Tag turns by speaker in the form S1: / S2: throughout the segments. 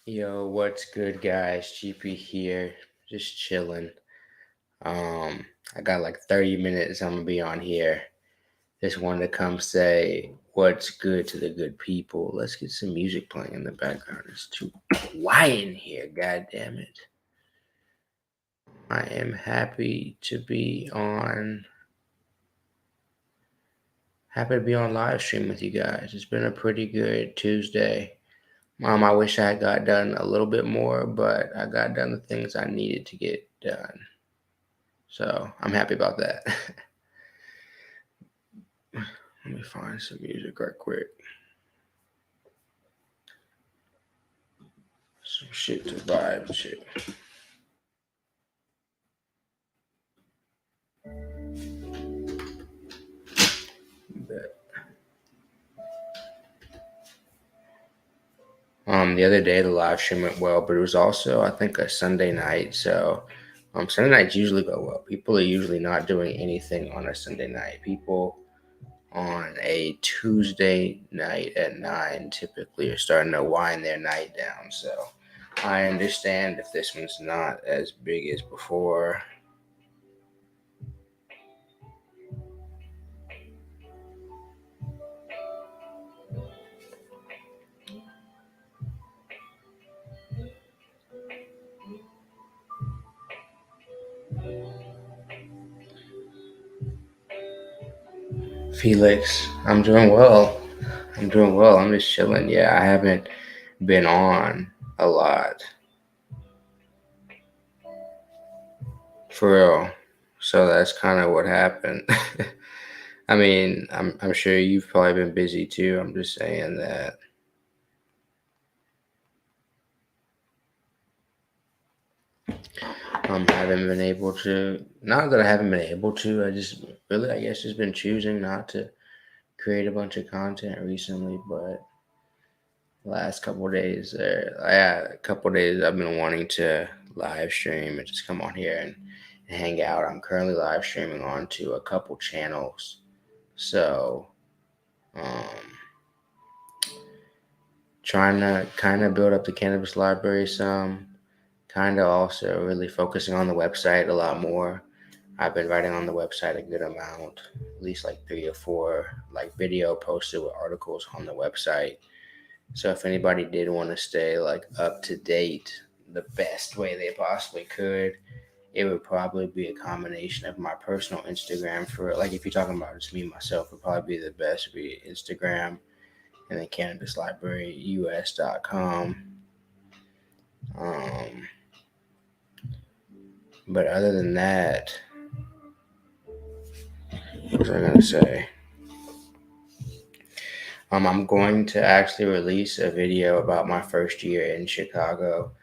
S1: Yo, what's good, guys? GP here, just chilling. Um, I got like 30 minutes. I'm gonna be on here. Just wanted to come say what's good to the good people. Let's get some music playing in the background. It's too quiet in here. God damn it! I am happy to be on. Happy to be on live stream with you guys. It's been a pretty good Tuesday. I wish I had got done a little bit more, but I got done the things I needed to get done. So I'm happy about that. Let me find some music right quick. Some shit to vibe to. But, the other day the live stream went well, but it was also I think a Sunday night. So Sunday nights usually go well. People are usually not doing anything on a Sunday night. People on a Tuesday night at 9 typically are starting to wind their night down. So I understand if this one's not as big as before. Felix, I'm doing well. I'm doing well. I'm just chilling. Yeah, I haven't been on a lot for real. So that's kind of what happened. I mean, I'm sure you've probably been busy too. I'm just saying that. Haven't been able to. Not that I haven't been able to. I just really, I guess, just been choosing not to create a bunch of content recently. But last couple of days, yeah, a couple of days, I've been wanting to live stream and just come on here and hang out. I'm currently live streaming onto a couple channels, so um, trying to kind of build up the cannabis library some. Kind of also really focusing on the website a lot more. I've been writing on the website a good amount, at least like 3 or 4 like video posted with articles on the website. So if anybody did want to stay like up to date the best way they possibly could, it would probably be a combination of my personal Instagram for like if you're talking about just me myself, it would probably be the best would be Instagram and then cannabislibraryus.com. Um, but other than that, what was I gonna say? I'm going to actually release a video about my first year in Chicago.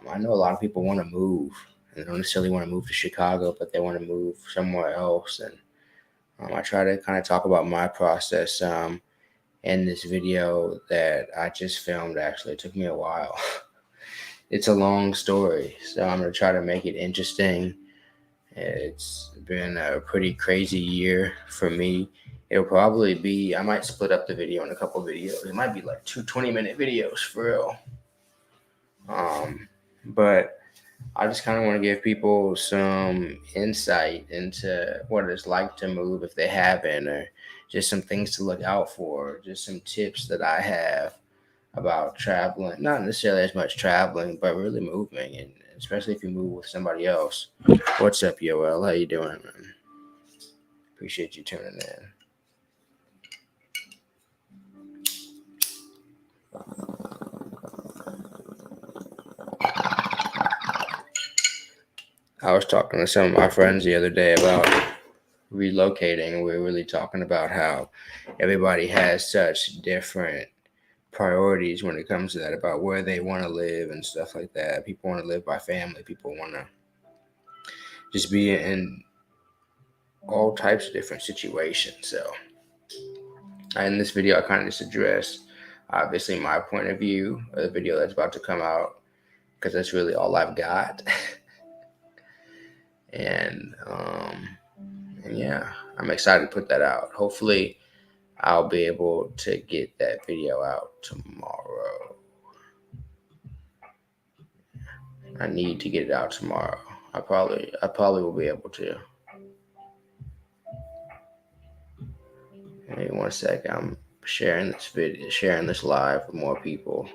S1: I know a lot of people want to move, and they don't necessarily want to move to Chicago, but they want to move somewhere else. And I try to kind of talk about my process in this video that I just filmed. Actually, it took me a while. It's a long story, so I'm going to try to make it interesting. It's been a pretty crazy year for me. It'll probably be, I might split up the video in a couple videos. It might be like two 20-minute videos for real. But I just kind of want to give people some insight into what it's like to move if they haven't, or just some things to look out for, just some tips that I have about traveling. Not necessarily as much traveling, but really moving, and especially if you move with somebody else. What's up, Yoel? How you doing, man? Appreciate you tuning in. I was talking to some of my friends the other day about relocating. We were really talking about how everybody has such different priorities when it comes to that about where they want to live and stuff like that. People want to live by family. People want to just be in all types of different situations. So, in this video, I kind of just addressed obviously my point of view of the video that's about to come out because that's really all I've got. and and yeah, I'm excited to put that out. Hopefully, I'll be able to get that video out tomorrow. I need to get it out tomorrow. I probably will be able to. Maybe 1 second. I'm sharing this video, sharing this live with more people.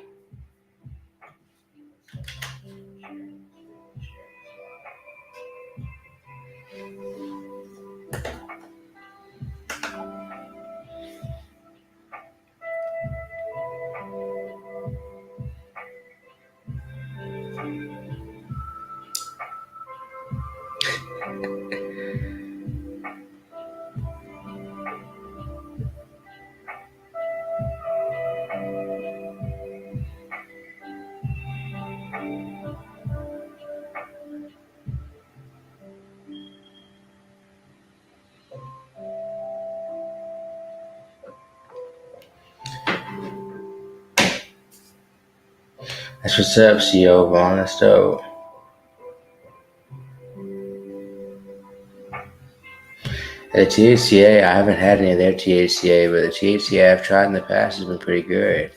S1: That's what's up, CEO Vaughn. That's dope. The THCA, I haven't had any of their THCA, but the THCA I've tried in the past has been pretty good.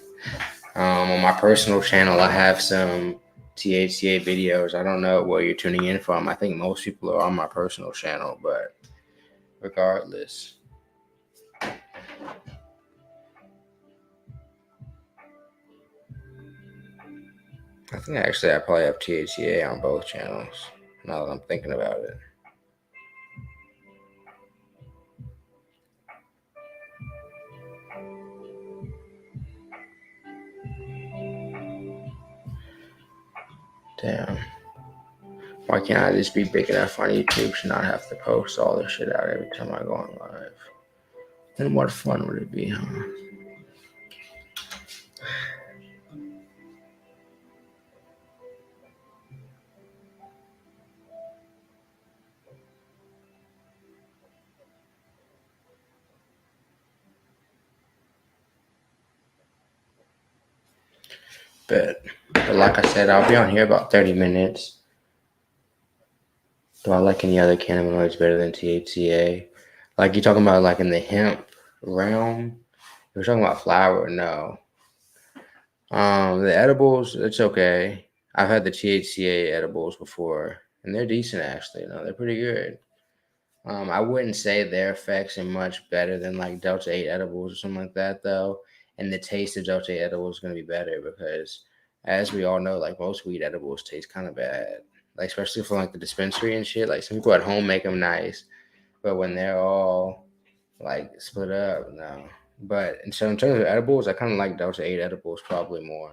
S1: On my personal channel, I have some THCA videos. I don't know where you're tuning in from. I think most people are on my personal channel, but regardless. I think actually I probably have THCA on both channels now that I'm thinking about it. Damn. Why can't I just be big enough on YouTube to not have to post all this shit out every time I go on live? Then what fun would it be, huh? But like I said, I'll be on here about 30 minutes. Do I like any other cannabinoids better than THCA? Like you're talking about like in the hemp realm? You're talking about flower? No. The edibles, it's okay. I've had the THCA edibles before, and they're decent actually. No, they're pretty good. I wouldn't say their effects are much better than like Delta 8 edibles or something like that, though. And the taste of Delta 8 edibles is going to be better because, as we all know, like most weed edibles taste kind of bad. Like, especially from like the dispensary and shit. Like, some people at home make them nice, but when they're all like split up, no. But in terms of edibles, I kind of like Delta 8 edibles probably more.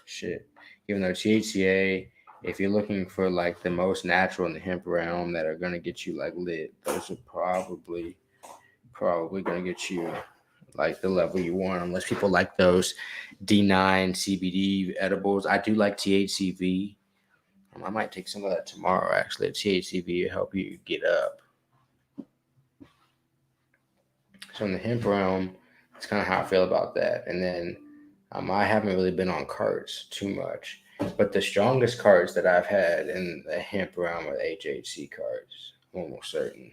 S1: Shit. Even though THCA, if you're looking for like the most natural in the hemp realm that are gonna get you like lit, those are probably gonna get you like the level you want, unless people like those D9 CBD edibles. I do like THCV. I might take some of that tomorrow actually. THCV will help you get up. So in the hemp realm, that's kind of how I feel about that. And then I haven't really been on carts too much, but the strongest carts that I've had in the hemp realm are the HHC carts. I'm almost certain.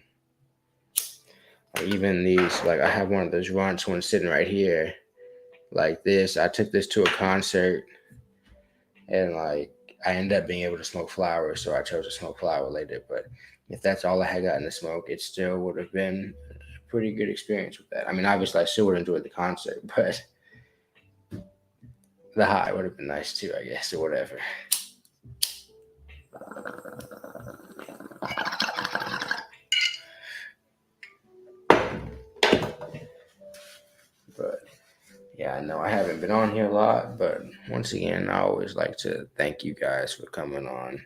S1: Like even these, like I have one of those runts one sitting right here, like this. I took this to a concert, and like I ended up being able to smoke flowers, so I chose to smoke flower later. But if that's all I had gotten to smoke, it still would have been a pretty good experience with that. I mean, obviously, I still would have enjoyed the concert, but the high would have been nice too, I guess, or whatever. But yeah, I know I haven't been on here a lot, but once again, I always like to thank you guys for coming on,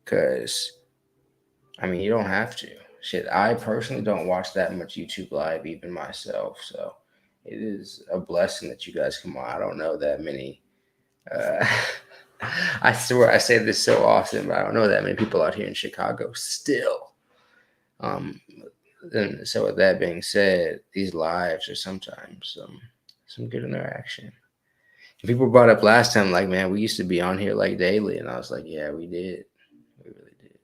S1: because I mean, you don't have to. Shit, I personally don't watch that much YouTube live, even myself. So it is a blessing that you guys come on. I don't know that many. Uh, I swear I say this so often, but I don't know that many people out here in Chicago still. And so with that being said, these lives are sometimes some good interaction. And people brought up last time, like, man, we used to be on here like daily, and I was like, yeah, we did. We really did.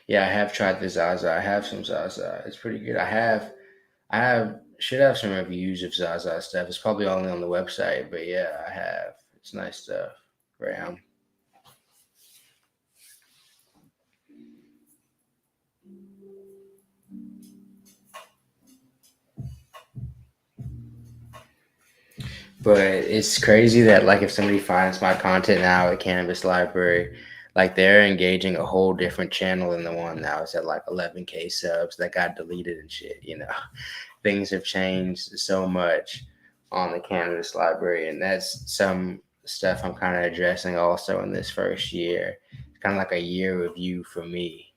S1: Yeah, I have tried the Zaza. I have some Zaza. It's pretty good. I have Should have some reviews of Zaza stuff. It's probably only on the website, but yeah, I have. It's nice stuff. Ram. But it's crazy that like if somebody finds my content now at Cannabis Library, like they're engaging a whole different channel than the one now. It's at like 11K subs that got deleted and shit. Things have changed so much on the Cannabis Library, and that's some stuff I'm kind of addressing also in this first year. It's kind of like a year review for me.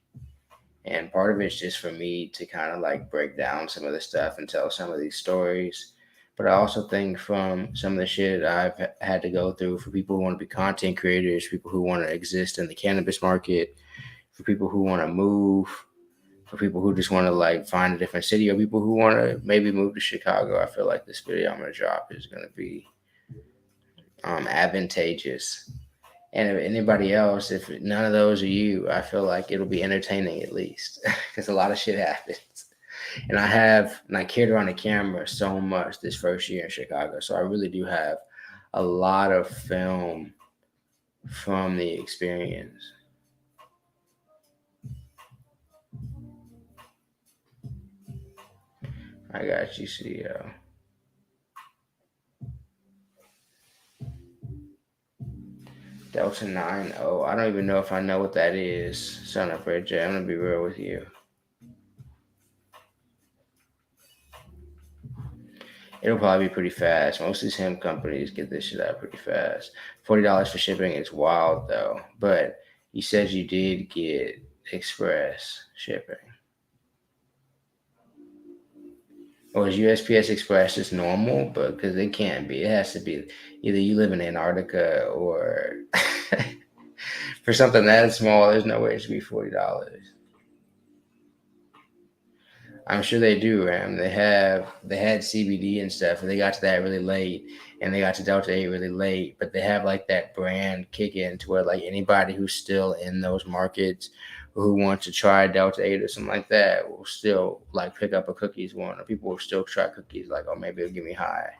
S1: And part of it's just for me to kind of like break down some of the stuff and tell some of these stories. But I also think from some of the shit I've had to go through for people who want to be content creators, people who want to exist in the cannabis market, for people who want to move, for people who just want to like find a different city, or people who want to maybe move to Chicago, I feel like this video I'm going to drop is going to be advantageous. And if anybody else, if none of those are you, I feel like it'll be entertaining at least because a lot of shit happens. And I carried around the camera so much this first year in Chicago. So I really do have a lot of film from the experience. I got you, CEO. Delta 9. Oh, I don't even know if I know what that is. Son of Red J. I'm going to be real with you. It'll probably be pretty fast. Most of these hemp companies get this shit out pretty fast. $40 for shipping is wild though. But you said you did get express shipping. Or is USPS Express just normal? But because it can't be. It has to be either you live in Antarctica or for something that small, there's no way it should be $40. I'm sure they do, Ram. They had CBD and stuff, and they got to that really late, and they got to Delta 8 really late. But they have like that brand kick in to where like anybody who's still in those markets or who wants to try Delta 8 or something like that will still like pick up a cookies one, or people will still try cookies like, oh, maybe it'll get me high.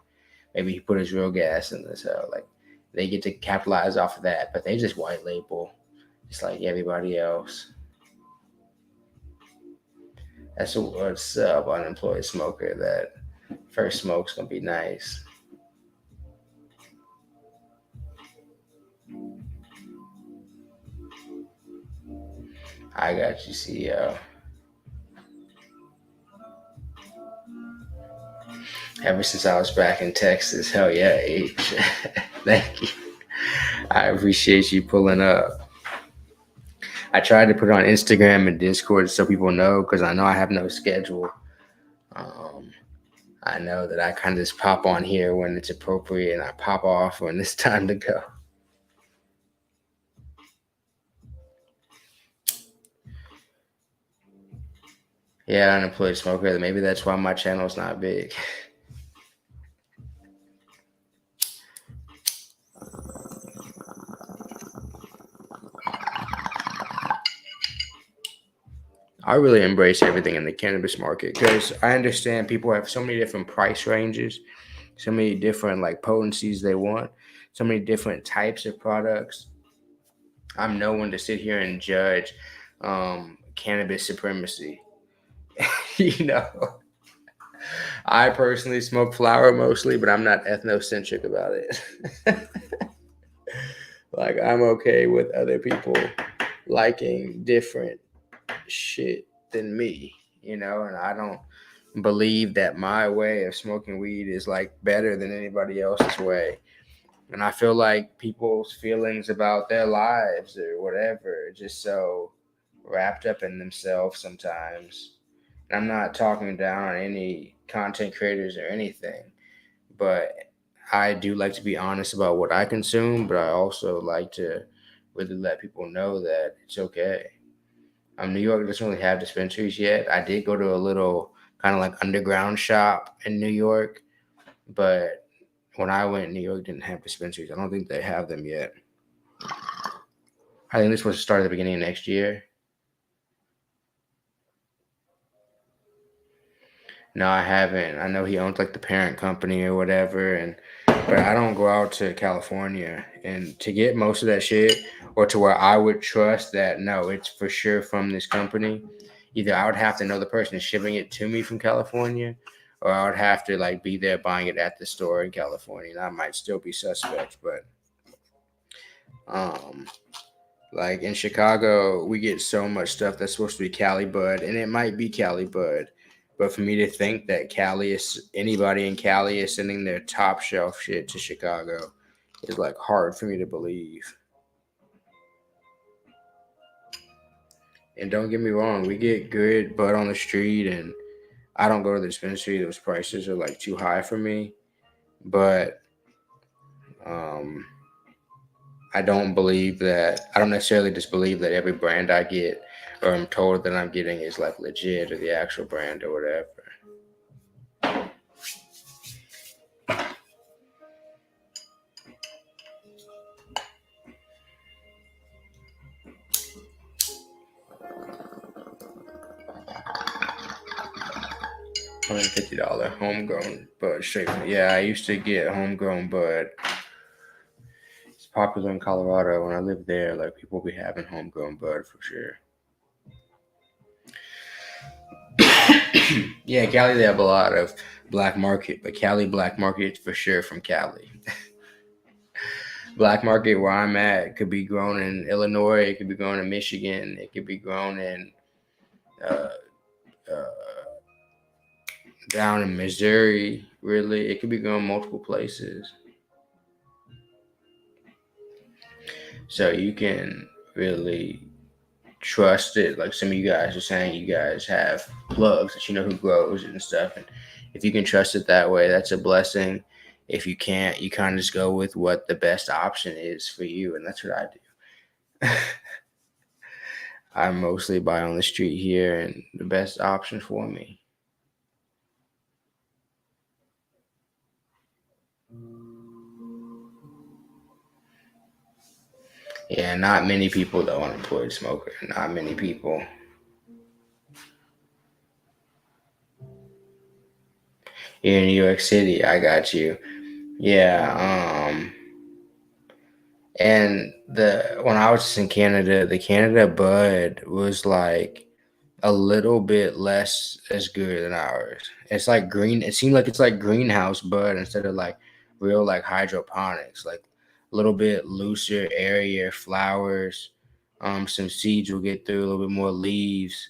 S1: Maybe he put his real gas in this. Like they get to capitalize off of that, but they just white label, just like everybody else. That's what's up, unemployed smoker. That first smoke's gonna be nice. I got you, CEO. Ever since I was back in Texas, hell yeah, H. Thank you. I appreciate you pulling up. I tried to put it on Instagram and Discord so people know because I know I have no schedule. Um, I know that I kind of just pop on here when it's appropriate and I pop off when it's time to go. Yeah, unemployed smoker. Maybe that's why my channel's not big. I really embrace everything in the cannabis market because I understand people have so many different price ranges, so many different like potencies they want, so many different types of products. I'm no one to sit here and judge cannabis supremacy. you know, I personally smoke flower mostly, but I'm not ethnocentric about it. Like I'm okay with other people liking different shit than me, and I don't believe that my way of smoking weed is like better than anybody else's way. And I feel like people's feelings about their lives or whatever are just so wrapped up in themselves sometimes. And I'm not talking down on any content creators or anything, but I do like to be honest about what I consume, but I also like to really let people know that it's okay. New York doesn't really have dispensaries yet. I did go to a little kind of like underground shop in New York, but when I went, New York didn't have dispensaries. I don't think they have them yet. I think this was start at the beginning of next year. No, I haven't. I know he owns like the parent company or whatever, and but I don't go out to California and to get most of that shit, or to where I would trust that no, it's for sure from this company. Either I would have to know the person shipping it to me from California, or I would have to like be there buying it at the store in California. And I might still be suspect, but um, like in Chicago, we get so much stuff that's supposed to be Cali Bud, and it might be Cali Bud. But for me to think that Cali is anybody in Cali is sending their top shelf shit to Chicago is like hard for me to believe. And don't get me wrong, we get good bud on the street, and I don't go to the dispensary. Those prices are like too high for me. But um, I don't believe that. I don't necessarily just believe that every brand I get or I'm told that I'm getting is like legit or the actual brand or whatever. 150 homegrown bud straight from, yeah, I used to get homegrown bud. It's popular in Colorado. When I lived there, like people be having homegrown bud for sure. Yeah, Cali they have a lot of black market, but Cali black market for sure from Cali. Black market where I'm at could be grown in Illinois, it could be grown in Michigan, it could be grown in uh, uh, down in Missouri. Really, it could be grown multiple places. So you can really trust it. Like some of you guys are saying, you guys have plugs that you know who grows and stuff. And if you can trust it that way, that's a blessing. If you can't, you kind of just go with what the best option is for you. And that's what I do. I mostly buy on the street here and the best option for me. Yeah, not many people though, unemployed smoker. Not many people. Here in New York City, I got you. Yeah, and the when I was in Canada, the Canada bud was like a little bit less as good than ours. It's like green. It seemed like it's like greenhouse bud instead of like real like hydroponics. Like a little bit looser, airier flowers. Some seeds will get through a little bit more leaves.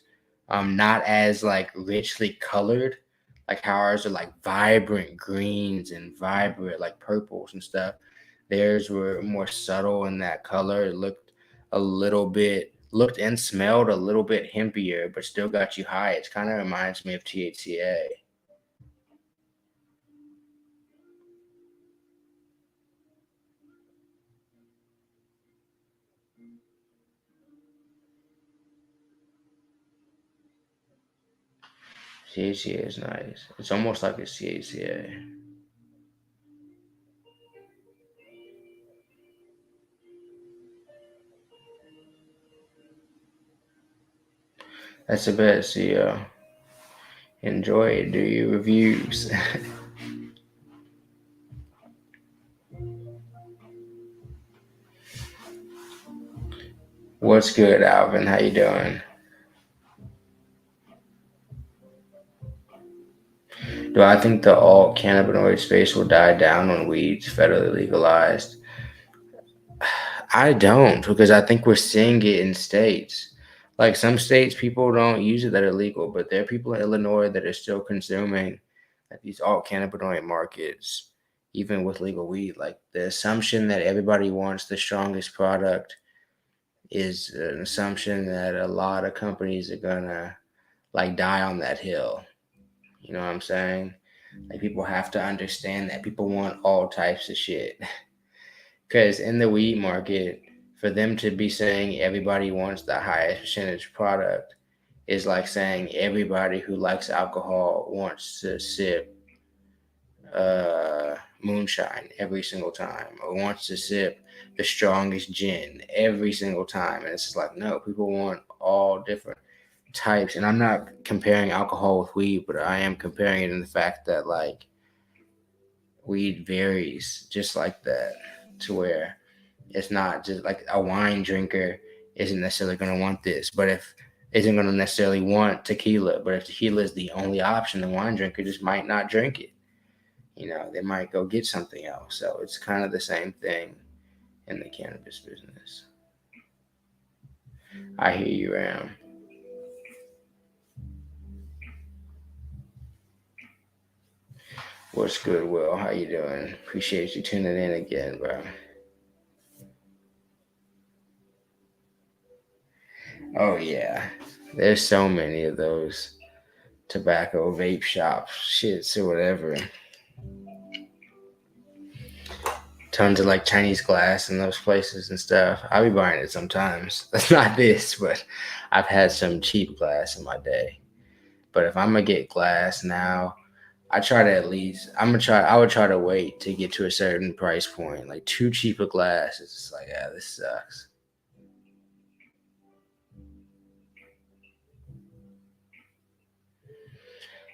S1: Not as like richly colored. Like how ours are like vibrant greens and vibrant like purples and stuff. Theirs were more subtle in that color. It looked a little bit looked and smelled a little bit hempier, but still got you high. It kind of reminds me of THCA. THCA is nice. It's almost like it's THCA. That's the best. See, enjoy it. Do your reviews. What's good, Alvin? How you doing? Do I think the alt cannabinoid space will die down when weed's federally legalized? I don't, because I think we're seeing it in states. Like some states, people don't use it that are legal, but there are people in Illinois that are still consuming at these alt cannabinoid markets, even with legal weed. Like the assumption that everybody wants the strongest product is an assumption that a lot of companies are gonna like die on that hill. You know what I'm saying? Like people have to understand that people want all types of shit. Because in the weed market, for them to be saying everybody wants the highest percentage product is like saying everybody who likes alcohol wants to sip moonshine every single time or wants to sip the strongest gin every single time. And it's just like, no, people want all different. types, and I'm not comparing alcohol with weed, but I am comparing it in the fact that like weed varies just like that, to where it's not just like a wine drinker isn't necessarily going to want this, but if isn't going to necessarily want tequila, but if tequila is the only option, the wine drinker just might not drink it. They might go get something else. So it's kind of the same thing in the cannabis business. I hear you, Ram. What's good, Will? How you doing? Appreciate you tuning in again, bro. Oh yeah, there's so many of those tobacco vape shops, shits or whatever. Tons of like Chinese glass in those places and stuff. I'll be buying it sometimes. That's not this, but I've had some cheap glass in my day. But if I'm gonna get glass now, I try to at least I would try to wait to get to a certain price point. Like too cheap a glass, it's just like, yeah, this sucks.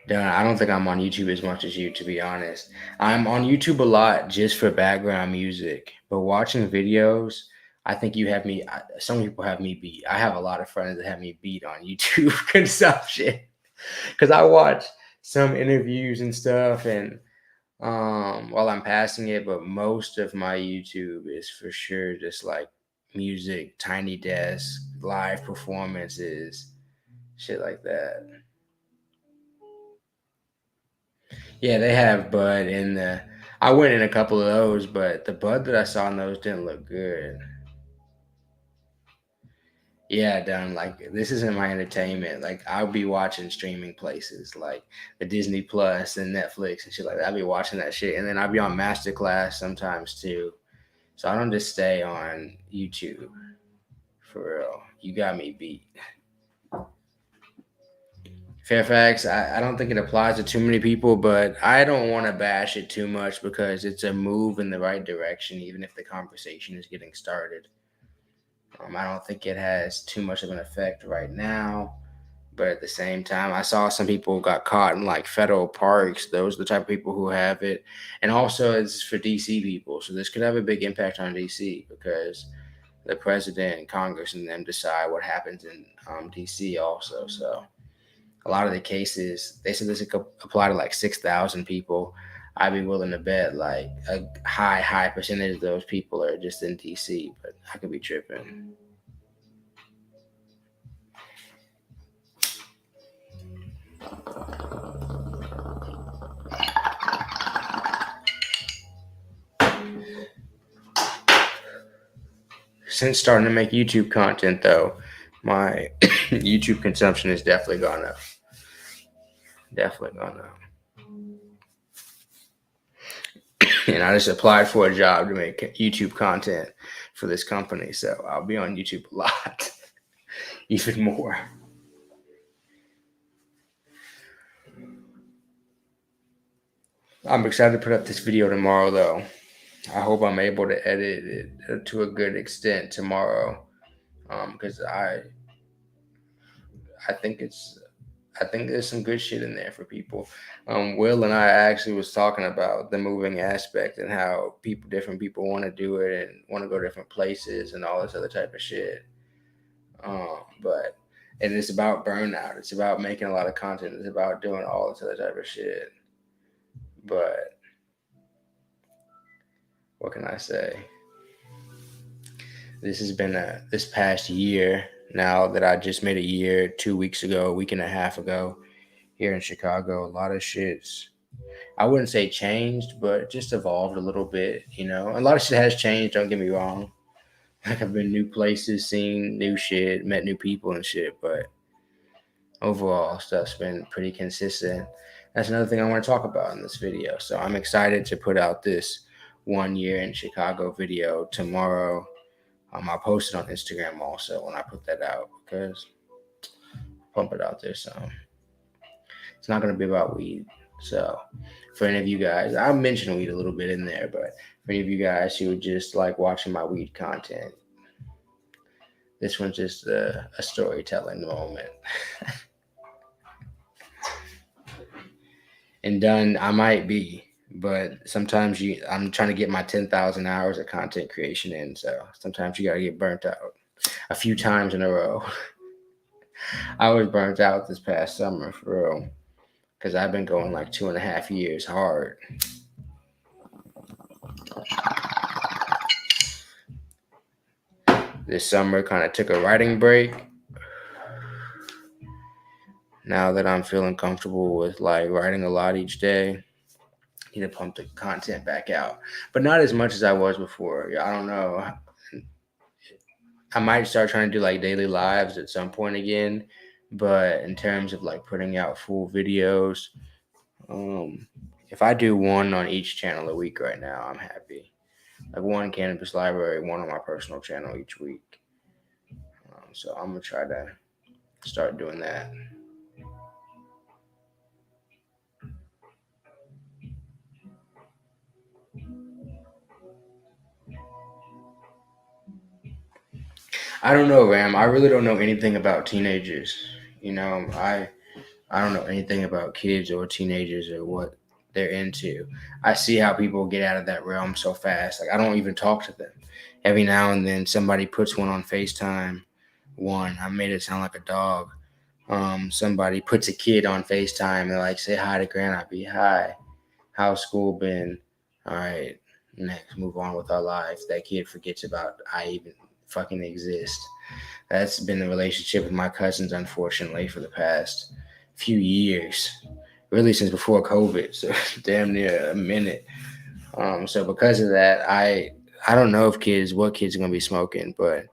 S1: Done. I don't think I'm on YouTube as much as you, to be honest. I'm on YouTube a lot just for background music, but watching videos, I think you have me. Some people have me beat. I have a lot of friends that have me beat on YouTube consumption because I watch some interviews and stuff, and while I'm passing it, but most of my YouTube is for sure just like music, Tiny Desk, live performances, shit like that. Yeah, they have Bud in the. I went in a couple of those, but the Bud that I saw in those didn't look good. Yeah, done. Like this isn't my entertainment. Like I'll be watching streaming places like the Disney Plus and Netflix and shit like that. I'll be watching that shit, and then I'll be on Masterclass sometimes too. So I don't just stay on YouTube for real. You got me beat. Fairfax, I don't think it applies to too many people, but I don't want to bash it too much because it's a move in the right direction, even if the conversation is getting started. I don't think it has too much of an effect right now, but at the same time, I saw some people got caught in like federal parks. Those are the type of people who have it, and also it's for DC people, so this could have a big impact on DC because the president and Congress and them decide what happens in DC also. So a lot of the cases, they said this could apply to like 6,000 people. I'd be willing to bet like a high percentage of those people are just in DC, but I could be tripping. Since starting to make YouTube content, though, my YouTube consumption has definitely gone up. Definitely gone up. And I just applied for a job to make YouTube content for this company, so I'll be on YouTube a lot, even more. I'm excited to put up this video tomorrow, though. I hope I'm able to edit it to a good extent tomorrow, because I think it's I think there's some good shit in there for people. Will and I actually was talking about the moving aspect and how different people want to do it and want to go different places and all this other type of shit. But and it's about burnout. It's about making a lot of content. It's about doing all this other type of shit. But what can I say? This has been this past year now that I just made a year 2 weeks ago, a week and a half ago here in Chicago. A lot of shit's I wouldn't say changed, but just evolved a little bit. A lot of shit has changed. Don't get me wrong. Like I've been new places, seen new shit, met new people and shit, but overall stuff's been pretty consistent. That's another thing I want to talk about in this video. So I'm excited to put out this 1 year in Chicago video tomorrow. I'll post it on Instagram also when I put that out because pump it out there. So it's not going to be about weed. So for any of you guys, I mentioned weed a little bit in there, but for any of you guys who just like watching my weed content, This one's just a storytelling moment. And done, I might be, but sometimes I'm trying to get my 10,000 hours of content creation in. So sometimes you got to get burnt out a few times in a row. I was burnt out this past summer for real because I've been going like 2.5 years hard. This summer kind of took a writing break. Now that I'm feeling comfortable with like writing a lot each day, need to pump the content back out, but not as much as I was before. I don't know. I might start trying to do like daily lives at some point again, but in terms of like putting out full videos, um, if I do one on each channel a week right now, I'm happy. Like one Cannabis Library, one on my personal channel each week. So I'm gonna try to start doing that. I don't know, Ram. I really don't know anything about teenagers. You know, I don't know anything about kids or teenagers or what they're into. I see how people get out of that realm so fast. Like I don't even talk to them. Every now and then somebody puts one on FaceTime. One, I made it sound like a dog. Somebody puts a kid on FaceTime. They're like, say hi to Grandma. Be hi. How's school been? All right. Next, move on with our lives. That kid forgets about I even fucking exist. That's been the relationship with my cousins, unfortunately, for the past few years. Really since before COVID, so damn near a minute. So because of that, I don't know if what kids are gonna be smoking, but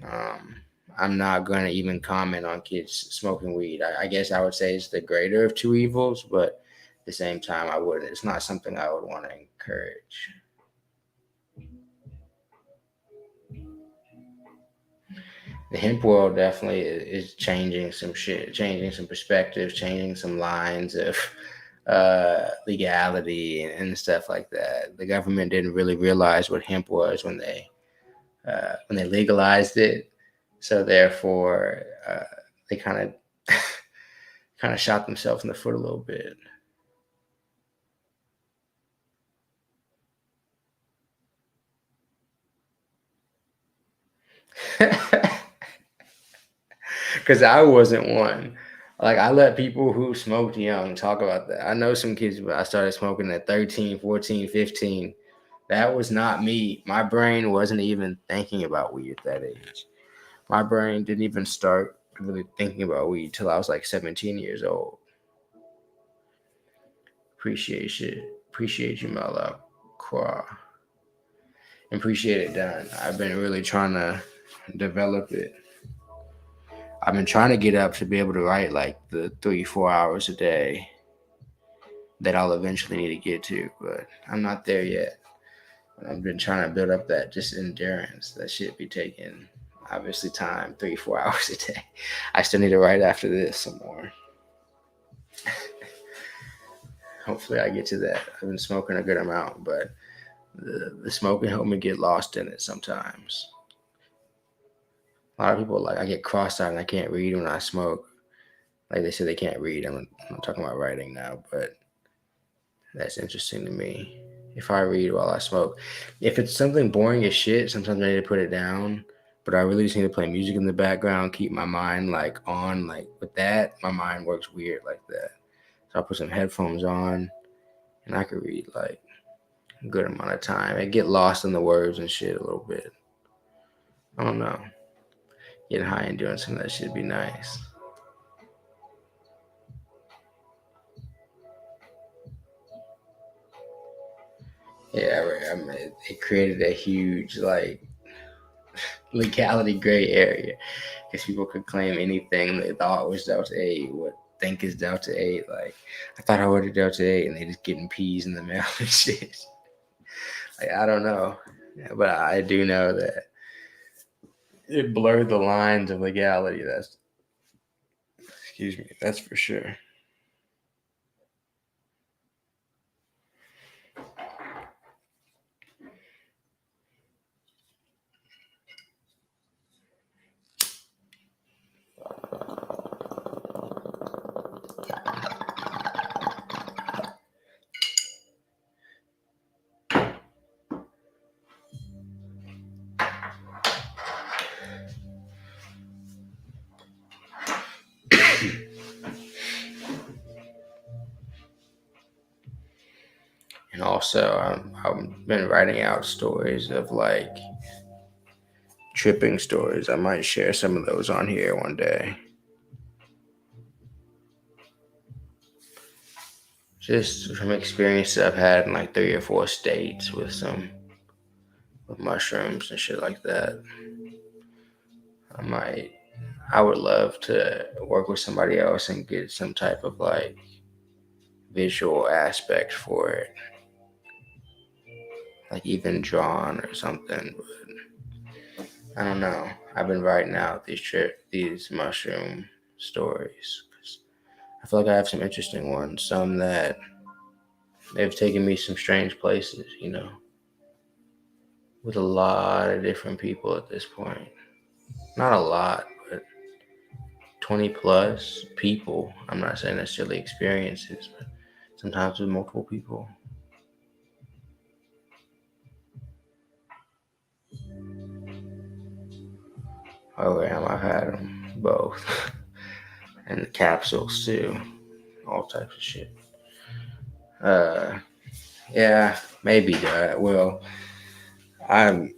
S1: um, I'm not gonna even comment on kids smoking weed. I guess I would say it's the greater of two evils, but at the same time, I wouldn't. It's not something I would want to encourage. The hemp world definitely is changing some shit, changing some perspectives, changing some lines of legality and stuff like that. The government didn't really realize what hemp was when they legalized it, so therefore they kind of shot themselves in the foot a little bit. Because I wasn't one. Like I let people who smoked young talk about that. I know some kids, but I started smoking at 13, 14, 15. That was not me. My brain wasn't even thinking about weed at that age. My brain didn't even start really thinking about weed till I was like 17 years old. Appreciate you, Mala. Qua. Appreciate it, done. I've been really trying to develop it. I've been trying to get up to be able to write like the 3, 4 hours a day that I'll eventually need to get to, but I'm not there yet. I've been trying to build up that just endurance. That shit be taking obviously time, 3, 4 hours a day. I still need to write after this some more. Hopefully I get to that. I've been smoking a good amount, but the smoking helped me get lost in it sometimes. A lot of people like I get cross-eyed and I can't read when I smoke. Like they say they can't read. I'm talking about writing now, but that's interesting to me. If I read while I smoke, if it's something boring as shit, sometimes I need to put it down. But I really just need to play music in the background, keep my mind like on. Like with that, my mind works weird like that. So I put some headphones on, and I could read like a good amount of time. I get lost in the words and shit a little bit. I don't know. Getting high and doing some of that shit would be nice. Yeah, I mean, it created a huge like legality gray area because people could claim anything they thought was Delta 8, what think is Delta 8. Like, I thought I ordered Delta 8 and they just getting peas in the mail and shit. Like, I don't know. Yeah, but I do know that it blurred the lines of legality. Excuse me, that's for sure. And also, I've been writing out stories of like tripping stories. I might share some of those on here one day. Just from experiences I've had in like 3 or 4 states with mushrooms and shit like that. I might I would love to work with somebody else and get some type of like visual aspect for it, like even drawn or something. But I don't know. I've been writing out these mushroom stories. I feel like I have some interesting ones. Some that they've taken me some strange places. With a lot of different people at this point. Not a lot, but 20 plus people. I'm not saying necessarily experiences, but sometimes with multiple people. Oh, yeah, I've had them both. And the capsules too. All types of shit. Uh, yeah, maybe that. Well, I'm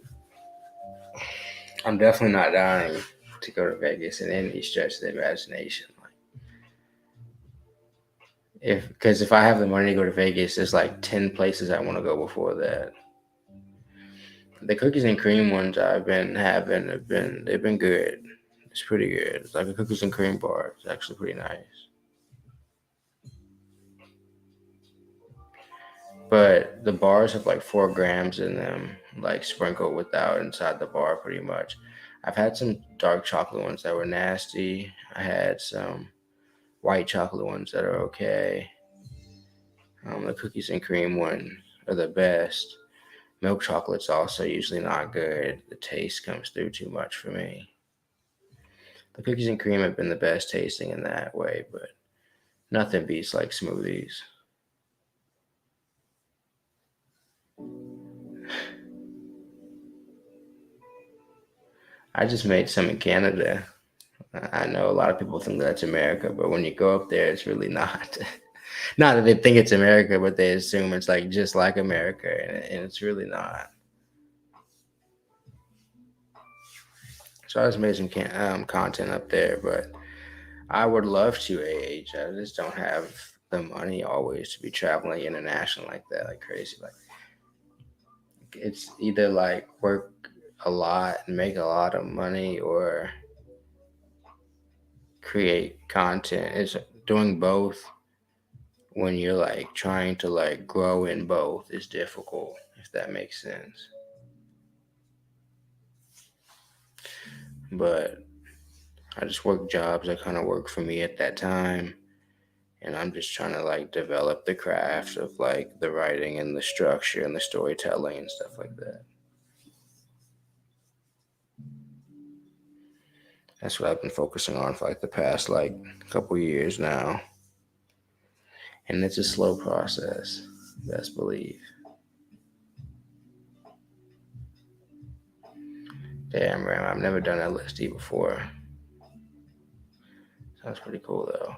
S1: I'm definitely not dying to go to Vegas in any stretch of the imagination. Like, because if I have the money to go to Vegas, there's like 10 places I want to go before that. The cookies and cream ones I've been having they've been good. It's pretty good. It's like a cookies and cream bar. It's actually pretty nice. But the bars have like 4 grams in them, like sprinkled without inside the bar, pretty much. I've had some dark chocolate ones that were nasty. I had some white chocolate ones that are okay. The cookies and cream ones are the best. Milk chocolate's also usually not good. The taste comes through too much for me. The cookies and cream have been the best tasting in that way, but nothing beats like smoothies. I just made some in Canada. I know a lot of people think that's America, but when you go up there, it's really not. Not that they think it's America, but they assume it's like just like America, and it's really not. So I just made some content up there, but I would love to age. I just don't have the money always to be traveling international like that, like crazy. Like it's either like work a lot and make a lot of money, or create content. It's doing both when you're like trying to like grow in both is difficult, if that makes sense. But I just work jobs that kind of work for me at that time, and I'm just trying to like develop the craft of like the writing and the structure and the storytelling and stuff like that. That's what I've been focusing on for like the past like couple years now, and it's a slow process, best believe. Damn, Ram, I've never done LSD before. Sounds pretty cool though.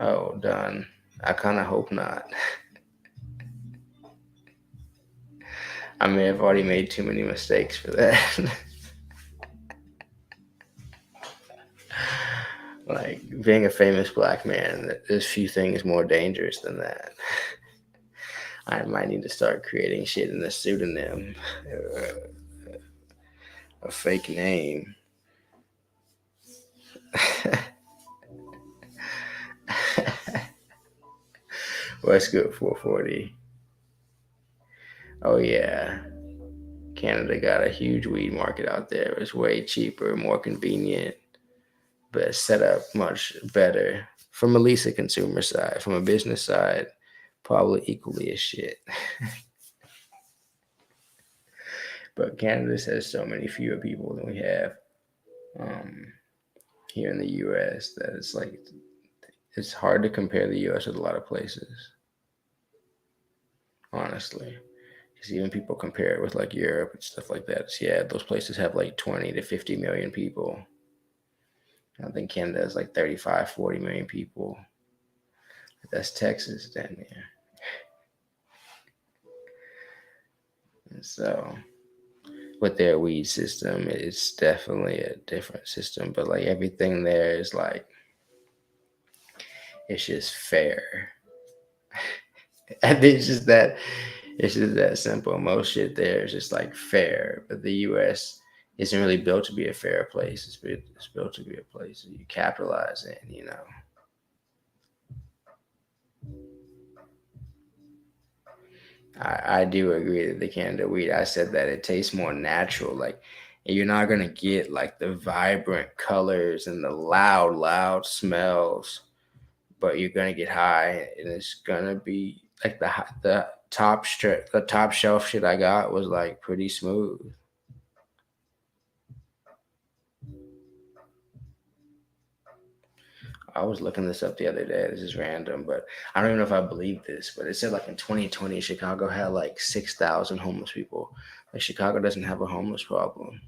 S1: Oh, done. I kind of hope not. I may have already made too many mistakes for that. Like being a famous black man, there's few things more dangerous than that. I might need to start creating shit in a pseudonym, a fake name. What's good 440? Oh yeah, Canada got a huge weed market out there. It's way cheaper, more convenient, but set up much better. From at least a consumer side, from a business side, probably equally as shit. But Canada has so many fewer people than we have um, here in the U.S. that it's like it's hard to compare the U.S. with a lot of places, honestly. Because even people compare it with like Europe and stuff like that. So yeah, those places have like 20 to 50 million people. I think Canada has like 35, 40 million people. That's Texas, damn near. And so with their weed system, it's definitely a different system. But like everything there is like it's just fair. And it's just that simple. Most shit there is just like fair. But the US isn't really built to be a fair place. It's built to be a place that you capitalize in, you know. I do agree that the Canada weed, I said that it tastes more natural. Like you're not gonna get like the vibrant colors and the loud smells, but you're gonna get high, and it's gonna be like the top shelf shit I got was like pretty smooth. I was looking this up the other day. This is random, but I don't even know if I believe this. But it said like in 2020, Chicago had like 6,000 homeless people. Like Chicago doesn't have a homeless problem,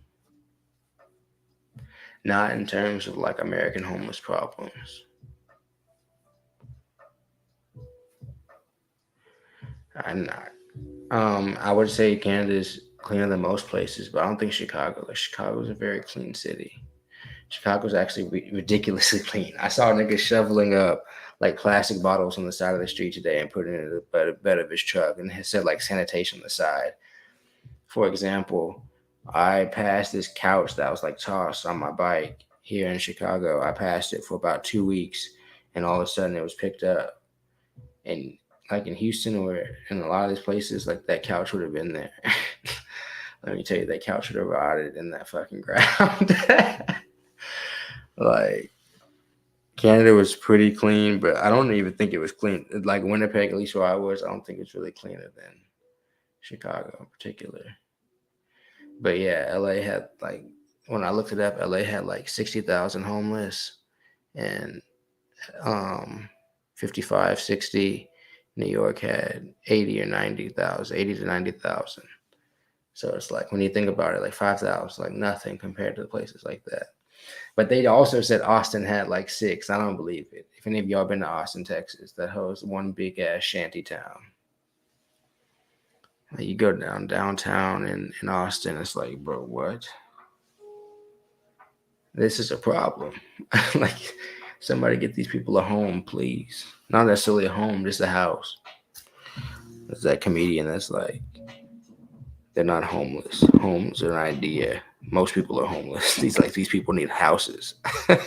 S1: not in terms of like American homeless problems. I'm not. I would say Canada's cleaner than most places, but I don't think Chicago. Like Chicago's a very clean city. Chicago's actually ridiculously clean. I saw a nigga shoveling up like plastic bottles on the side of the street today and putting it in the bed of his truck, and it said like sanitation on the side. For example, I passed this couch that was like tossed on my bike here in Chicago. I passed it for about 2 weeks, and all of a sudden it was picked up. And like in Houston or in a lot of these places, like that couch would have been there. Let me tell you, that couch would have rotted in that fucking ground. Like Canada was pretty clean, but I don't even think it was clean. Like Winnipeg, at least where I was, I don't think it's really cleaner than Chicago in particular. But yeah, LA had like when I looked it up, LA had like 60,000 homeless and um 55, 60. New York had 80 or 90,000, 80 to 90,000. So it's like when you think about it, like 5,000, like nothing compared to places like that. But they also said Austin had like six. I don't believe it. If any of y'all been to Austin, Texas, that hosts one big ass shanty town. Like you go downtown in Austin, it's like, bro, what? This is a problem. Like somebody get these people a home, please. Not necessarily a home, just a house. There's that comedian that's like, they're not homeless. Homes are an idea. Most people are homeless. These people need houses. They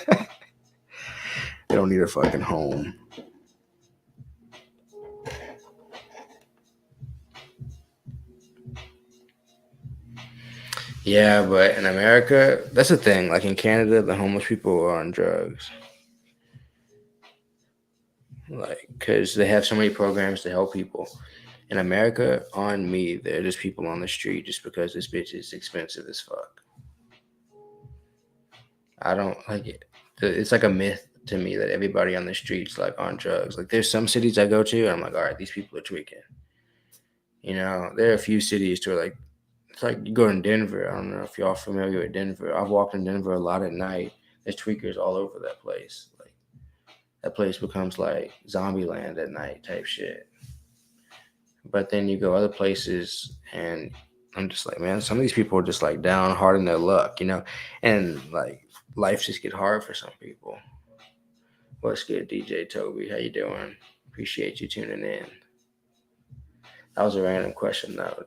S1: don't need a fucking home. Yeah, but in America, that's the thing. Like in Canada, the homeless people are on drugs. Like, because they have so many programs to help people. In America, on me, they're just people on the street just because this bitch is expensive as fuck. I don't like it. It's like a myth to me that everybody on the streets like on drugs. Like there's some cities I go to, and I'm like, all right, these people are tweaking. You know, there are a few cities to where like it's like you go in Denver. I don't know if y'all familiar with Denver. I've walked in Denver a lot at night. There's tweakers all over that place. Like that place becomes like zombie land at night type shit. But then you go other places and I'm just like, man, some of these people are just like down hard in their luck, you know? And like life just get hard for some people. What's good, DJ Toby? How you doing? Appreciate you tuning in. That was a random question though.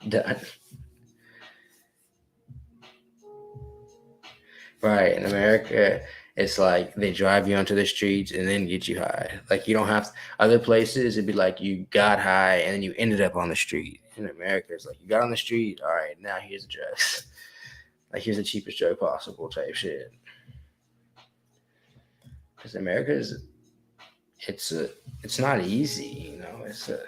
S1: Done. Right. In America, it's like they drive you onto the streets and then get you high. Like you don't have other places, it'd be like you got high and then you ended up on the street. In America, it's like you got on the street, all right, now here's the drugs. Like here's the cheapest drug possible type shit. Because America is it's a it's not easy, you know. It's a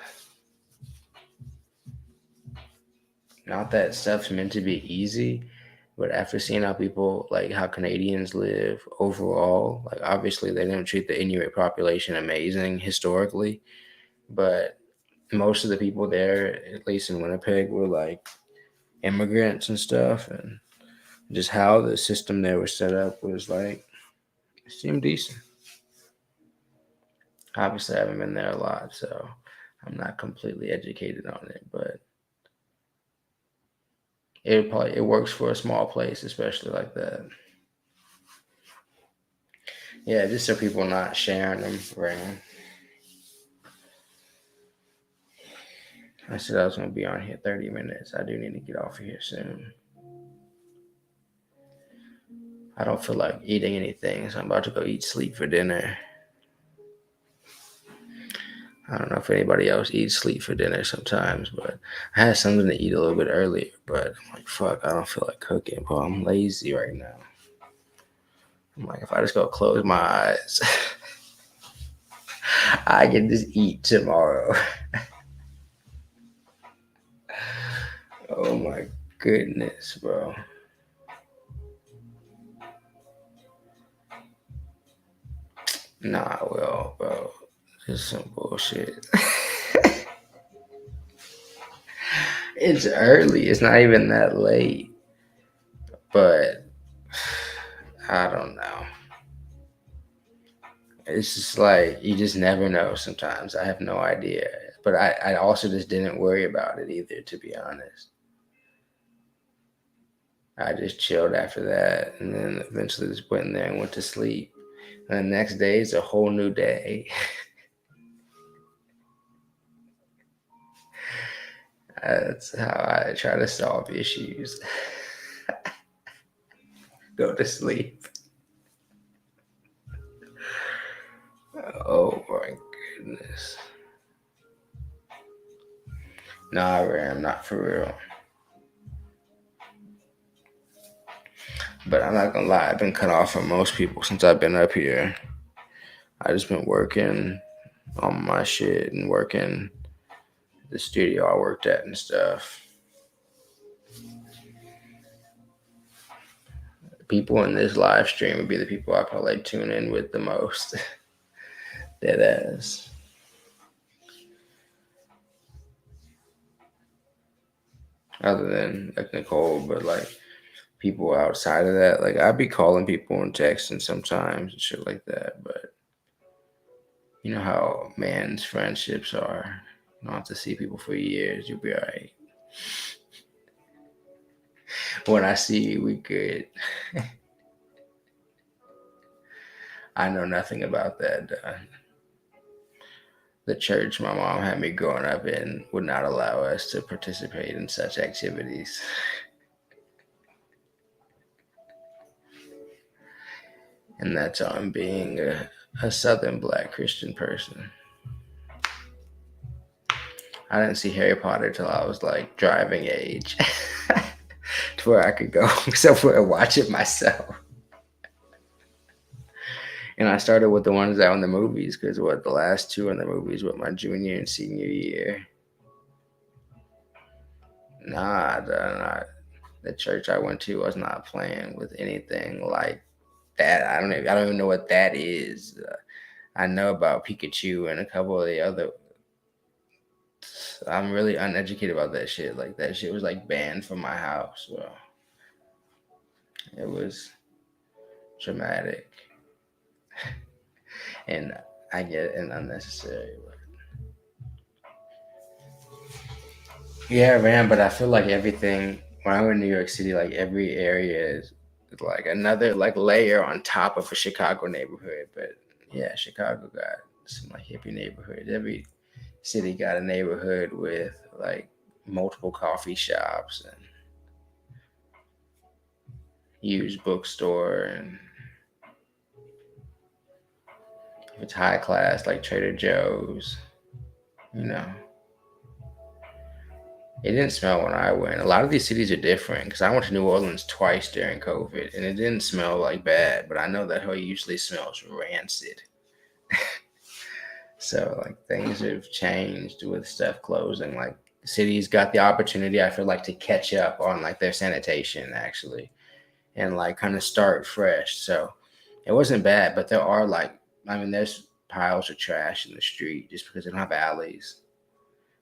S1: not that stuff's meant to be easy. But after seeing how people like how Canadians live overall, like obviously they don't treat the Inuit population amazing historically, but most of the people there, at least in Winnipeg, were like immigrants and stuff, and just how the system there was set up was like it seemed decent. Obviously, I haven't been there a lot, so I'm not completely educated on it, but It works for a small place, especially like that. Yeah, just so people not sharing them around. I said I was gonna be on here 30 minutes. I do need to get off of here soon. I don't feel like eating anything, so I'm about to go eat sleep for dinner. I don't know if anybody else eats sleep for dinner sometimes, but I had something to eat a little bit earlier, but I'm like, fuck, I don't feel like cooking, but I'm lazy right now. I'm like, if I just go close my eyes, I can just eat tomorrow. Oh my goodness, bro. Nah, well, bro, this is some bullshit. It's early. It's not even that late, but I don't know. It's just like you just never know sometimes. I have no idea. But I also just didn't worry about it either, to be honest. I just chilled after that and then eventually just went in there and went to sleep. And the next day is a whole new day. That's how I try to solve issues. Go to sleep. Oh my goodness. Nah, Ram, not for real. But I'm not gonna lie, I've been cut off from most people since I've been up here. I just been working on my shit and working the studio I worked at and stuff. People in this live stream would be the people I probably tune in with the most. Dead ass. Other than like Nicole, but like people outside of that, like I'd be calling people and texting sometimes and shit like that. But you know how man's friendships are. You don't have to see people for years. You'll be all right. When I see you, we good. I know nothing about that. The church my mom had me growing up in would not allow us to participate in such activities. And that's on being a Southern Black Christian person. I didn't see Harry Potter till I was like driving age to where I could go somewhere and watch it myself. And I started with the ones that were in the movies because what the last two in the movies were my junior and senior year. Nah, the church I went to was not playing with anything like that. I don't even know what that is. I know about Pikachu and a couple of the other. I'm really uneducated about that shit. Like that shit was like banned from my house. Well, it was traumatic, and I get it and unnecessary. But yeah, man. But I feel like everything when I'm in New York City, like every area is like another like layer on top of a Chicago neighborhood. But yeah, Chicago got some like hippie neighborhoods. Every city got a neighborhood with like multiple coffee shops and used bookstore, and if it's high class like Trader Joe's, you know. It didn't smell when I went. A lot of these cities are different because I went to New Orleans twice during COVID and it didn't smell like bad, but I know that how it usually smells rancid. So like things have changed with stuff closing. Like cities got the opportunity, I feel like, to catch up on like their sanitation actually and like kind of start fresh. So it wasn't bad, but there are like, I mean, there's piles of trash in the street just because they don't have alleys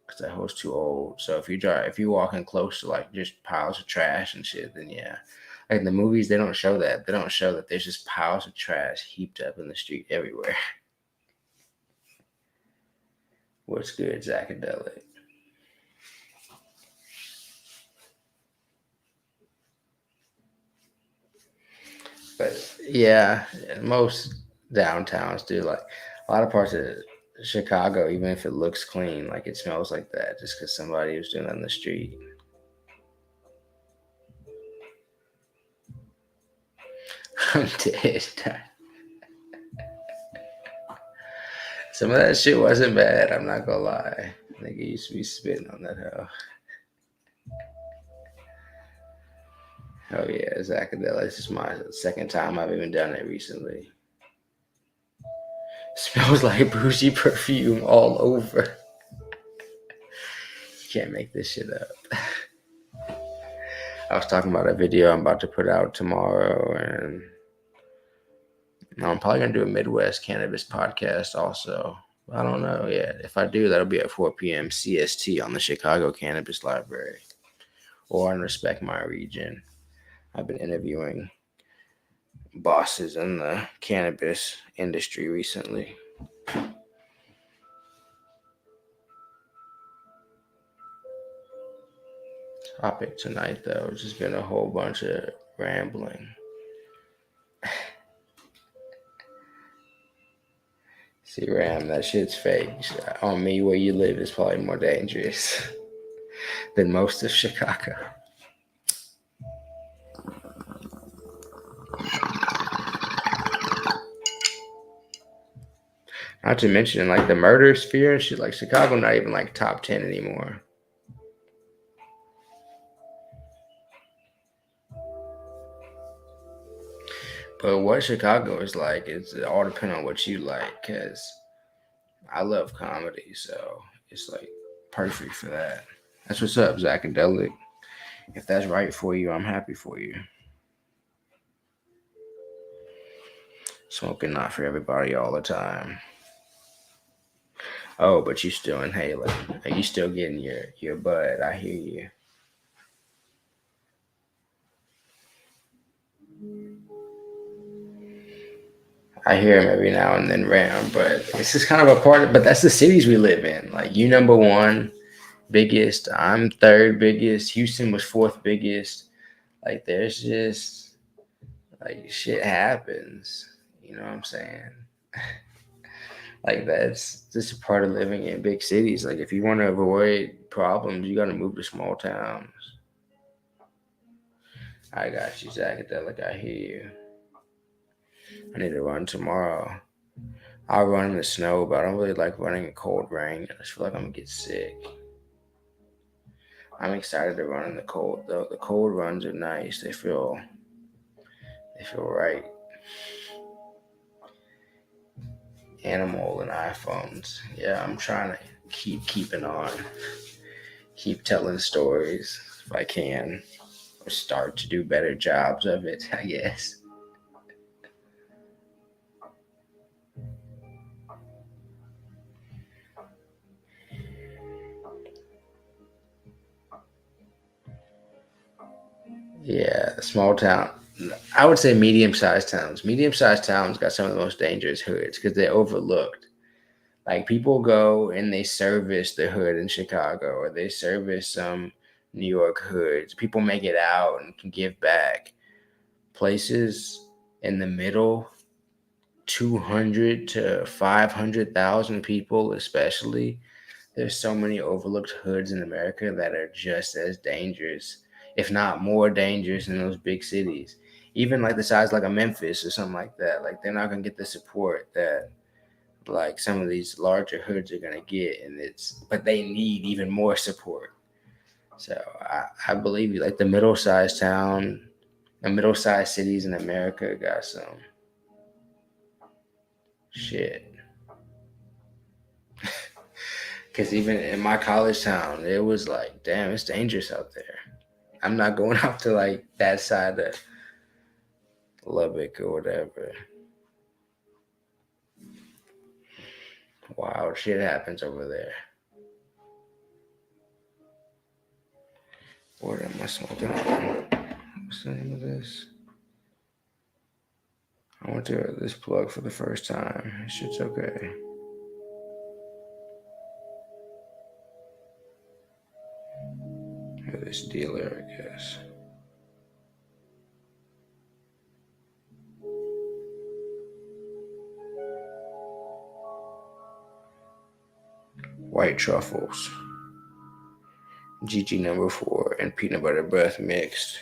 S1: because that hole's too old. So if you walk in close to like just piles of trash and shit, then yeah. Like in the movies, they don't show that. They don't show that there's just piles of trash heaped up in the street everywhere. What's good, Zacadelic? Yeah, most downtowns do. Like a lot of parts of Chicago, even if it looks clean, like it smells like that just because somebody was doing it on the street. I'm dead. Some of that shit wasn't bad. I'm not gonna lie. Nigga used to be spitting on that hoe. Oh yeah, Zacadella. This is my second time I've even done it recently. Smells like bougie perfume all over. You can't make this shit up. I was talking about a video I'm about to put out tomorrow, and I'm probably gonna do a Midwest cannabis podcast also. I don't know yet. If I do, that'll be at 4 p.m. CST on the Chicago Cannabis Library or on Respect My Region. I've been interviewing bosses in the cannabis industry recently. Topic tonight, though, has just been a whole bunch of rambling. See, Ram, that shit's fake. On me, where you live is probably more dangerous than most of Chicago. Not to mention, like the murder sphere and shit, like Chicago, not even like top 10 anymore. But what Chicago is like, it's all depend on what you like. Cause I love comedy, so it's like perfect for that. That's what's up, Zacadelic. If that's right for you, I'm happy for you. Smoking not for everybody all the time. Oh, but you still inhaling. Are you still getting your bud? I hear you. I hear him every now and then Ram, but it's just kind of a part of, but that's the cities we live in. Like you number one biggest, I'm third biggest, Houston was fourth biggest. Like there's just like shit happens. You know what I'm saying? Like that's just a part of living in big cities. Like if you want to avoid problems, you gotta move to small towns. I got you, Zacadelic. I hear you. I need to run tomorrow. I'll run in the snow, but I don't really like running in cold rain. I just feel like I'm gonna get sick. I'm excited to run in the cold though. The cold runs are nice. They feel right. Animal and iPhones. Yeah, I'm trying to keeping on. Keep telling stories if I can. Or start to do better jobs of it, I guess. Yeah, small town. I would say medium-sized towns. Medium-sized towns got some of the most dangerous hoods because they're overlooked. Like people go and they service the hood in Chicago or they service some New York hoods. People make it out and can give back. Places in the middle, 200 to 500,000 people, especially. There's so many overlooked hoods in America that are just as dangerous, if not more dangerous, in those big cities. Even like the size like a Memphis or something like that. Like they're not gonna get the support that like some of these larger hoods are gonna get, and but they need even more support. So I believe you. Like the middle-sized cities in America got some shit. Because even in my college town, it was like, damn, it's dangerous out there. I'm not going out to like that side of Lubbock or whatever. Wild shit happens over there. What am I smoking on? What's the name of this? I went to this plug for the first time. Shit's okay. Or this dealer, I guess. white truffles. GG number 4 and peanut butter breath mixed.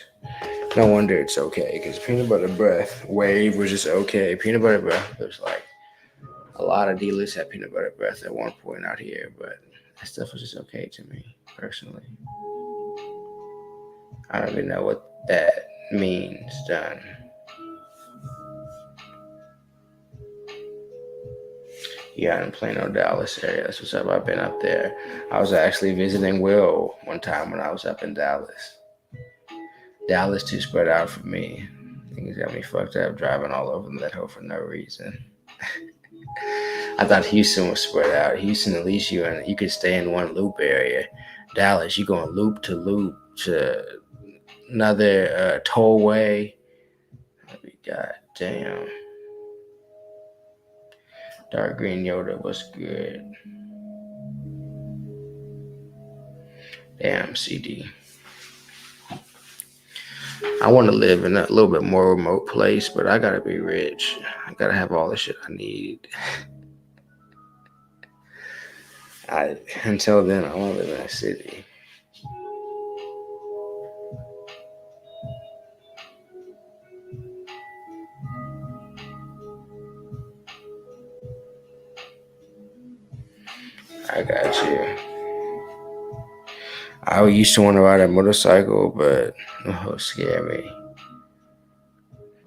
S1: No wonder it's okay, because peanut butter breath wave was just okay. Peanut butter breath was like a lot of dealers had peanut butter breath at one point out here, but that stuff was just okay to me personally. I don't even know what that means done. Yeah, in Plano, Dallas area. That's what's up. I've been up there. I was actually visiting Will one time when I was up in Dallas. Dallas too spread out for me. Things got me fucked up driving all over that hole for no reason. I thought Houston was spread out. Houston, at least you could stay in one loop area. Dallas, you going loop to another tollway. God damn. Dark green Yoda was good. Damn, CD. I want to live in a little bit more remote place, but I gotta be rich. I gotta have all the shit I need. Until then, I want to live in a city. I got you. I used to want to ride a motorcycle, but the hoes scare me.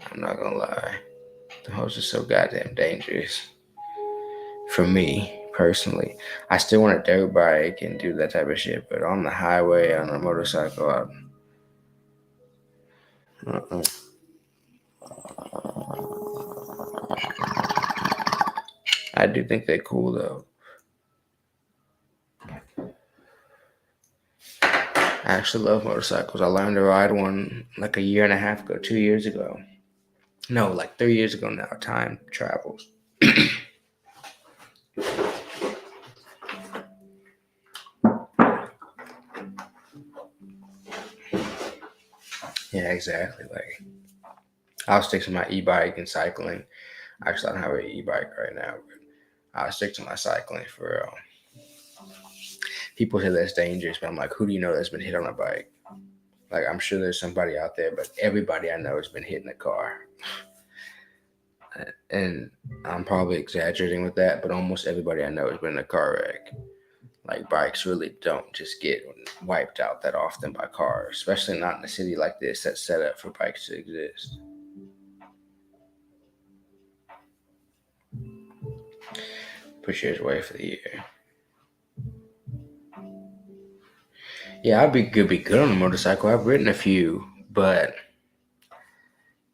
S1: I'm not gonna lie. The hoes are so goddamn dangerous. For me, personally. I still want a dirt bike and do that type of shit, but on the highway, on a motorcycle, I do think they're cool, though. I actually love motorcycles. I learned to ride one like a year and a half ago, 2 years ago. No, like 3 years ago now. Time travels. Yeah, exactly. Like, I'll stick to my e-bike and cycling. Actually, I don't have an e-bike right now, but I'll stick to my cycling for real. People say that's dangerous, but I'm like, who do you know that's been hit on a bike? Like, I'm sure there's somebody out there, but everybody I know has been hit in a car. And I'm probably exaggerating with that, but almost everybody I know has been in a car wreck. Like, bikes really don't just get wiped out that often by cars, especially not in a city like this that's set up for bikes to exist. Put yours away for the year. Yeah, I'd be good on a motorcycle. I've ridden a few, but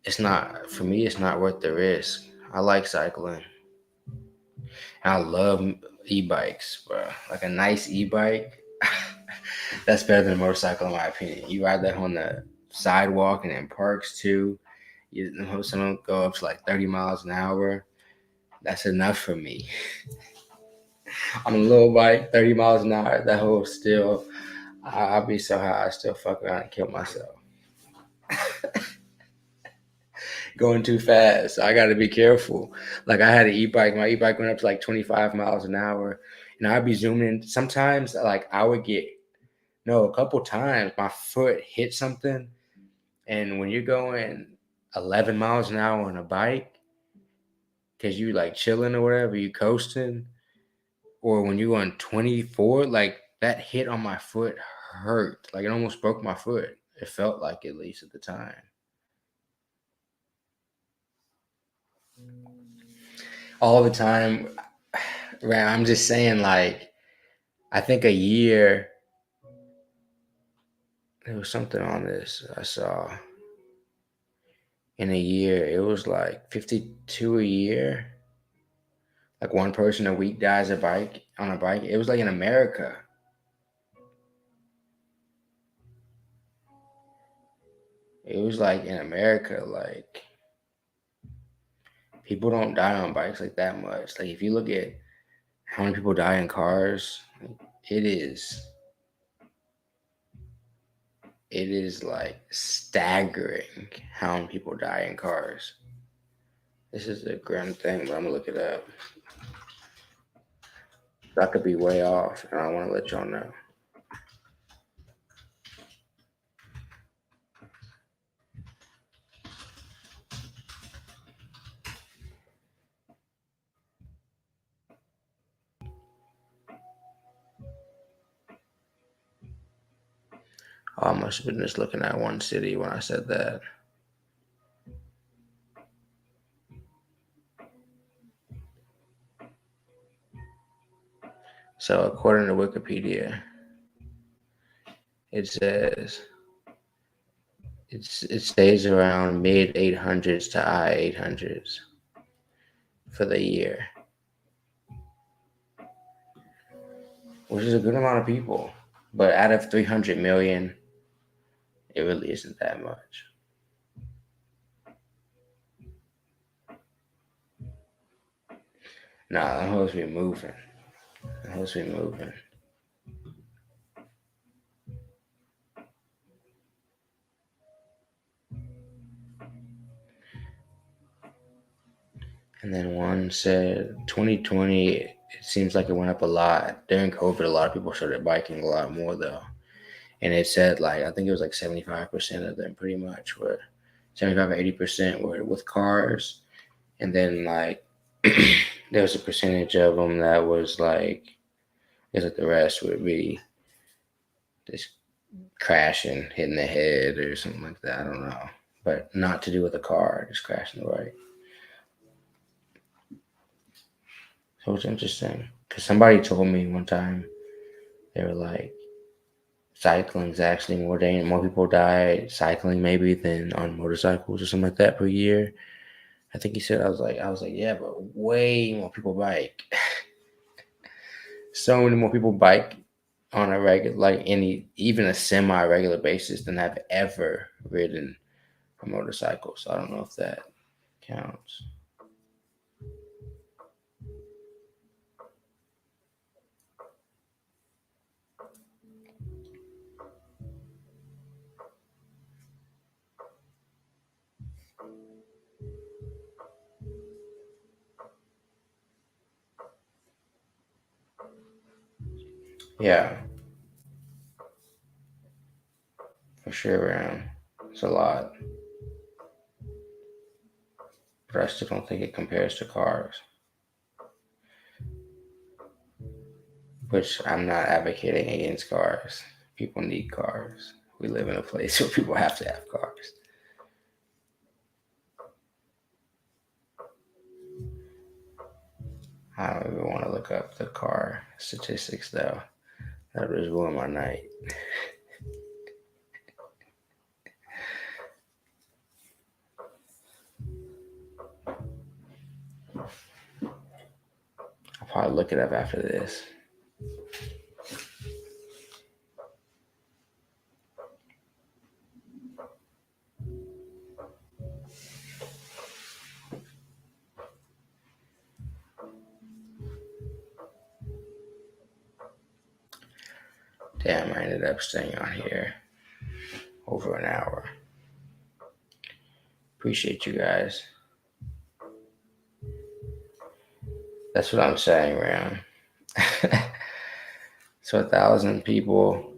S1: it's not, for me, it's not worth the risk. I like cycling. I love e-bikes, bro. Like a nice e-bike, that's better than a motorcycle in my opinion. You ride that on the sidewalk and in parks too. Some of them go up to like 30 miles an hour. That's enough for me. On a little bike, 30 miles an hour, that whole still, I'll be so high, I still fuck around and kill myself. Going too fast. I got to be careful. Like I had an e-bike. My e-bike went up to like 25 miles an hour. And I'd be zooming. Sometimes like I would get, no, a couple times my foot hit something. And when you're going 11 miles an hour on a bike, because you like chilling or whatever, you coasting, or when you going 24, like that hit on my foot hurt. Like it almost broke my foot. It felt like, at least at the time. All the time. Man, I'm just saying, like, I think a year, there was something on this I saw. In a year, it was like 52 a year. Like one person a week dies on a bike. It was like in America. It was like in America, like people don't die on bikes like that much. Like if you look at how many people die in cars, it is like staggering how many people die in cars. This is a grim thing, but I'm gonna look it up. I could be way off, and I want to let y'all know. Oh, I must have been just looking at one city when I said that. So, according to Wikipedia, it says it stays around mid 800s to high 800s for the year, which is a good amount of people. But out of 300 million, it really isn't that much. Nah, the hoes be moving. The hoes be moving. And then one said 2020, it seems like it went up a lot. During COVID, a lot of people started biking a lot more though. And it said like, I think it was like 75% of them pretty much were 75 or 80% were with cars. And then like there was a percentage of them that was like, I guess like the rest would be just crashing, hitting the head or something like that. I don't know. But not to do with a car, just crashing the bike. So it's interesting because somebody told me one time they were like, cycling's actually more people die cycling maybe than on motorcycles or something like that per year. I think he said I was like, yeah, but way more people bike. So many more people bike on a regular, like even a semi-regular basis than have ever ridden a motorcycle. So I don't know if that counts. Yeah, for sure, man. It's a lot, but I still don't think it compares to cars. Which I'm not advocating against cars. People need cars. We live in a place where people have to have cars. I don't even want to look up the car statistics though. That would just ruin my night. I'll probably look it up after this. Damn, I ended up staying on here over an hour. Appreciate you guys. That's what I'm saying, man. So 1,000 people,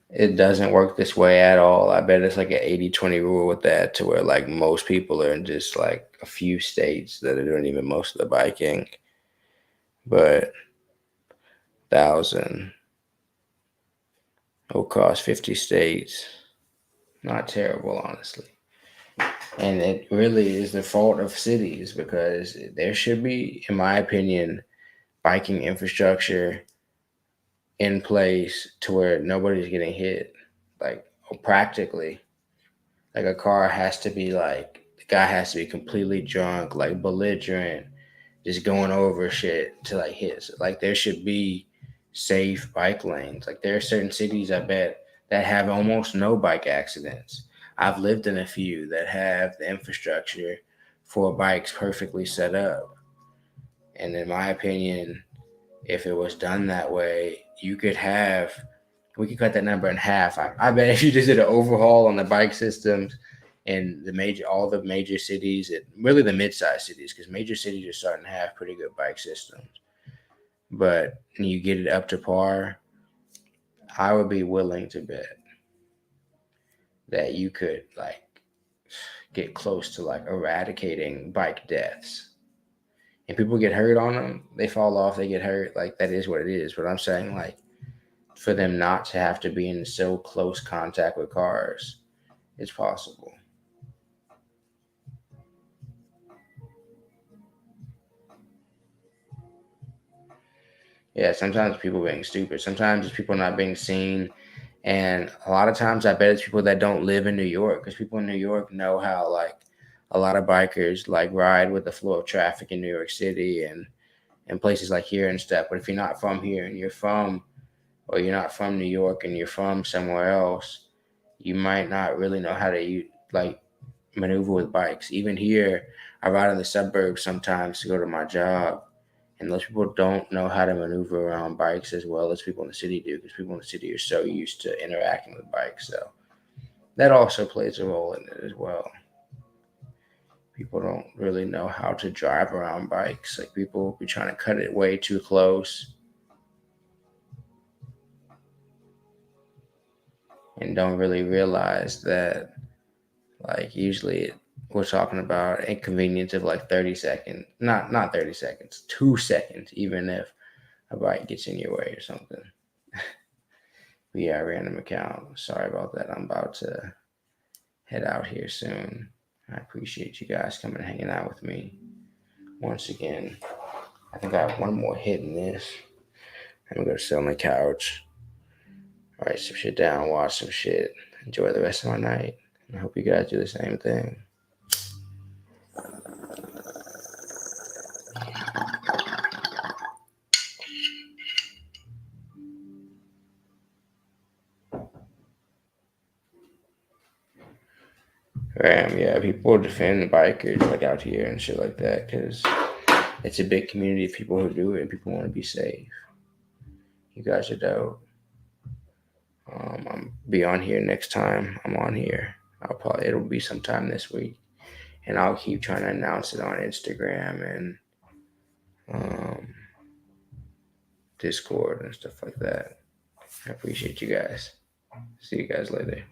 S1: it doesn't work this way at all. I bet it's like an 80-20 rule with that to where like most people are in just like a few states that are doing even most of the biking. But 1,000 across 50 states, not terrible, honestly. And it really is the fault of cities because there should be, in my opinion, biking infrastructure in place to where nobody's getting hit. Like practically, like a car has to be like the guy has to be completely drunk, like belligerent, just going over shit to like hit. Like there should be safe bike lanes. Like there are certain cities I bet that have almost no bike accidents. I've lived in a few that have the infrastructure for bikes perfectly set up. And in my opinion, if it was done that way, we could cut that number in half. I bet if you just did an overhaul on the bike systems in all the major cities, really the mid-sized cities, because major cities are starting to have pretty good bike systems. but you get it up to par, I would be willing to bet that you could like get close to like eradicating bike deaths. And people get hurt on them, they fall off, they get hurt. Like that is what it is. But I'm saying like for them not to have to be in so close contact with cars, it's possible. Yeah, sometimes people being stupid. Sometimes it's people not being seen. And a lot of times I bet it's people that don't live in New York because people in New York know how like a lot of bikers like ride with the flow of traffic in New York City and places like here and stuff. But if you're not from here and you're not from New York and you're from somewhere else, you might not really know how to like maneuver with bikes. Even here, I ride in the suburbs sometimes to go to my job, and those people don't know how to maneuver around bikes as well as people in the city do, because people in the city are so used to interacting with bikes. So that also plays a role in it as well. People don't really know how to drive around bikes. Like people be trying to cut it way too close and don't really realize that like usually we're talking about inconvenience of like 30 seconds, not 30 seconds, 2 seconds, even if a bike gets in your way or something. But yeah, random account. Sorry about that. I'm about to head out here soon. I appreciate you guys coming and hanging out with me once again. I think I have one more hit in this. I'm gonna go sit on the couch, write some shit down, watch some shit, enjoy the rest of my night. I hope you guys do the same thing. Yeah, people defend bikers like out here and shit like that because it's a big community of people who do it and people want to be safe. You guys are dope. I'm be on here next time I'm on here. It'll be sometime this week, and I'll keep trying to announce it on Instagram and um, Discord and stuff like that. I appreciate you guys. See you guys later.